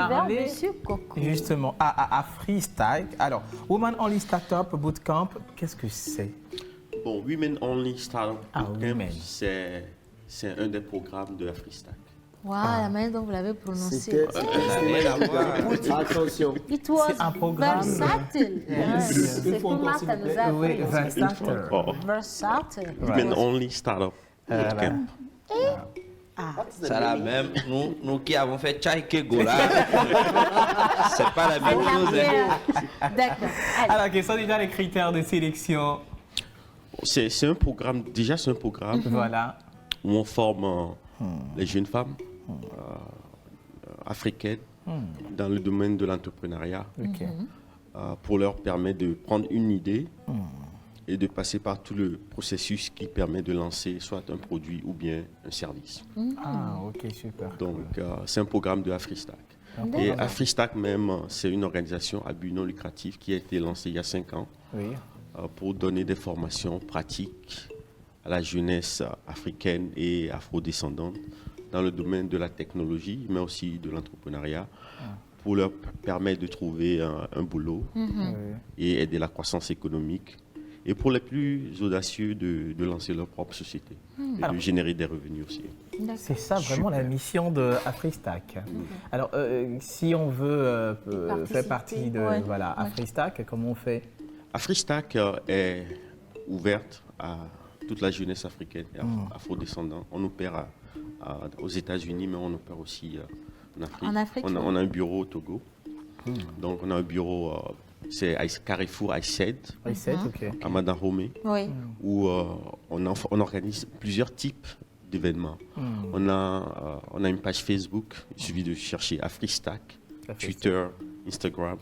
parler Monsieur Coco. justement à Freestack. Alors, Women Only Startup Bootcamp, qu'est-ce que c'est? Bon, Women Only Startup Bootcamp, Women. c'est un des programmes de la Freestack. Wow, la manière dont vous l'avez prononcé. C'était attention. It was C'est un programme. versatile. C'est fois tout encore, Martha s'il vous nous plaît. a Oui, appris. Versatile. Versatile. Women Only Startup Bootcamp. Ça là même, nous qui avons fait Tchaïkego là, c'est pas la même chose. Hein. D'accord. Allez. Alors, quels sont déjà les critères de sélection? C'est un programme, déjà c'est un programme Voilà. où on forme les jeunes femmes africaines dans le domaine de l'entrepreneuriat Ok. pour leur permettre de prendre une idée et de passer par tout le processus qui permet de lancer soit un produit ou bien un service. Ah, ok, super. Donc, c'est un programme de Afristack. Et Afristack même, c'est une organisation à but non lucratif qui a été lancée il y a 5 ans Oui. pour donner des formations pratiques à la jeunesse africaine et afrodescendante dans le domaine de la technologie, mais aussi de l'entrepreneuriat, pour leur permettre de trouver un boulot et aider la croissance économique. Et pour les plus audacieux, de lancer leur propre société et de générer des revenus aussi. C'est ça vraiment la mission de Afristack. Alors, si on veut faire partie de Afristack, comment on fait? Afristack est ouverte à toute la jeunesse africaine et afrodescendante. On opère aux États-Unis, mais on opère aussi en Afrique. En Afrique, on a un bureau au Togo. Donc, on a un bureau, c'est Carrefour ICED, ok. à Madaromé, Oui. où on organise plusieurs types d'événements. On a une page Facebook, il suffit de chercher Afristack, Twitter, Instagram,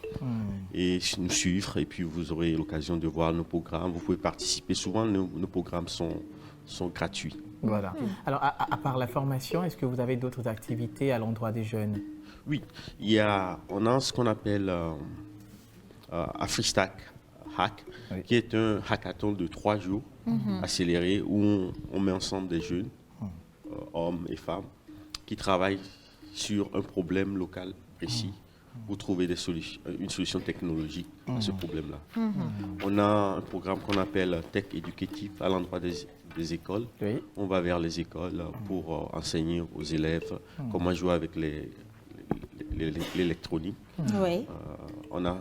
et nous suivre, et puis vous aurez l'occasion de voir nos programmes. Vous pouvez participer. Souvent, nos programmes sont gratuits. Voilà. Alors, à part la formation, est-ce que vous avez d'autres activités à l'endroit des jeunes? Oui, on a ce qu'on appelle Afristack Hack, qui est un hackathon de 3 jours accéléré où on met ensemble des jeunes, hommes et femmes, qui travaillent sur un problème local précis pour trouver une solution technologique à ce problème-là. On a un programme qu'on appelle Tech Éducatif à l'endroit des écoles. Oui. On va vers les écoles pour enseigner aux élèves comment jouer avec l'électronique. Oui. On a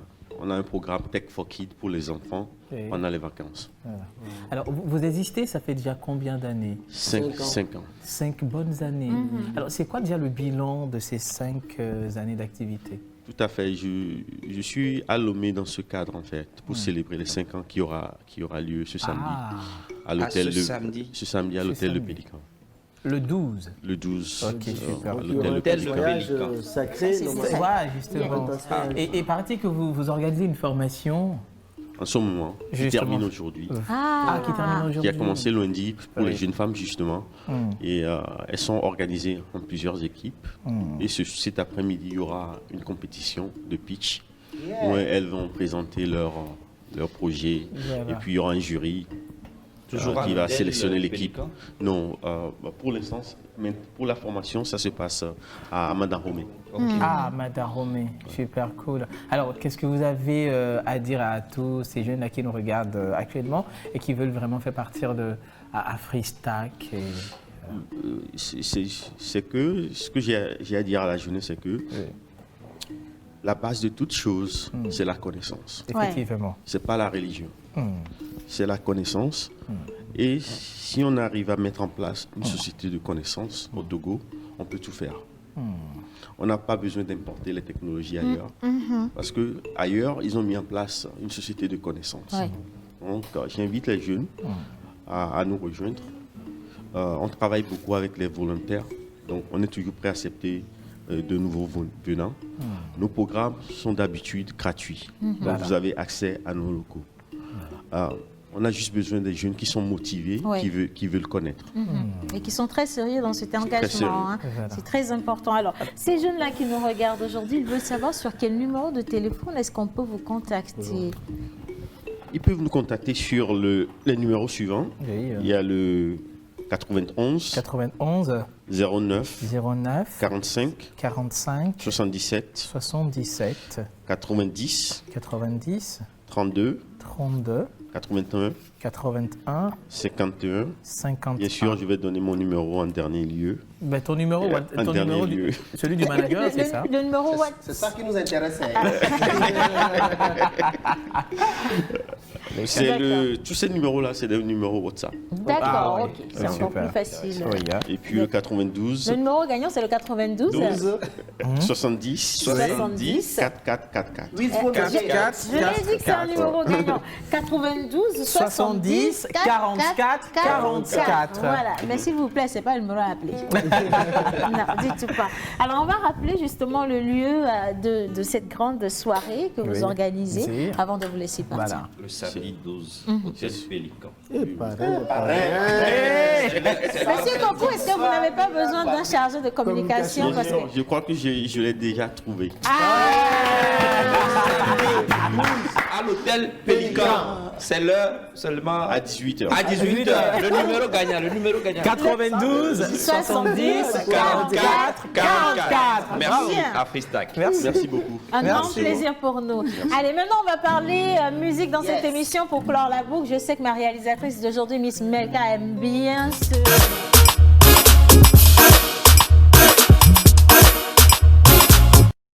un programme Tech for Kids pour les enfants pendant les vacances. Voilà. Alors, vous existez, ça fait déjà combien d'années? 5 ans. 5 bonnes années. Alors, c'est quoi déjà le bilan de ces 5 années d'activité? Tout à fait. Je suis à Lomé dans ce cadre, en fait, pour célébrer les 5 ans qui aura lieu ce samedi. À l'hôtel ce samedi à l'hôtel de Pélican. Le 12. Le 12. Ok, super. À l'hôtel de Pélican. Voyage sacré. Ouais, justement. Et paraît-il que vous organisez une formation En ce moment, qui Justement. termine aujourd'hui. qui termine aujourd'hui. Qui a commencé lundi pour les jeunes femmes, justement. Et elles sont organisées en plusieurs équipes. Et cet après-midi, il y aura une compétition de pitch où elles vont présenter leur projet. Voilà. Et puis, il y aura un jury qui va sélectionner l'équipe. Non, pour l'instant, mais pour la formation, ça se passe à Madaromé. Ah, Madaromé, super cool. Alors, qu'est-ce que vous avez à dire à tous ces jeunes-là qui nous regardent actuellement et qui veulent vraiment faire partir de Afristack C'est que ce que j'ai à dire à la jeunesse, c'est que la base de toute chose, c'est la connaissance. Effectivement. C'est pas la religion. C'est la connaissance. Et si on arrive à mettre en place une société de connaissances au Togo, on peut tout faire. On n'a pas besoin d'importer les technologies ailleurs. Parce qu'ailleurs, ils ont mis en place une société de connaissances. Donc, j'invite les jeunes à nous rejoindre. On travaille beaucoup avec les volontaires. Donc, on est toujours prêt à accepter de nouveaux venants. Nos programmes sont d'habitude gratuits. Donc, vous avez accès à nos locaux. On a juste besoin des jeunes qui sont motivés, qui veulent connaître. Et qui sont très sérieux dans cet engagement. C'est très important. Alors, ces jeunes-là qui nous regardent aujourd'hui, ils veulent savoir sur quel numéro de téléphone est-ce qu'on peut vous contacter? Ils peuvent nous contacter sur les numéros suivants. Il y a le 91 91 09 09 45 45 77 77 90 90 32 32 81 81 51. 51. Bien sûr, je vais donner mon numéro en dernier lieu. Ben, ton numéro, En ton dernier numéro lieu. celui du manager, c'est ça? Le numéro WhatsApp. C'est ça qui nous intéresse. Tous ces numéros-là, c'est des numéros WhatsApp. D'accord, Ah, oui. ok. C'est Ah, encore super. plus facile. Oui, hein. Et puis le 92 Le numéro gagnant, c'est le 92. 12 70 70 4444. Oui, il faut Je l'ai dit que c'est un numéro gagnant. 92 70 44 44. Voilà, mais s'il vous plaît, c'est pas le numéro à appeler. Non, du tout pas. Alors, on va rappeler justement le lieu de cette grande soirée que vous Oui. organisez C'est- avant de vous laisser partir. Voilà. Le samedi 12, c'est Pélican. Monsieur Coco, est-ce que vous n'avez pas besoin d'un chargé de communication parce que... Je crois que je l'ai déjà trouvé. À l'hôtel Pélican, c'est l'heure seulement À 18h. à 18h. Le numéro gagnant, le numéro gagnant. 92 70 44 44. Merci Bien. à Freestack. Merci beaucoup. Un grand Merci. plaisir pour nous. Allez, maintenant, on va parler musique dans cette émission pour clore la boucle. Je sais que ma réalisatrice d'aujourd'hui, Miss Melka, aime bien ce...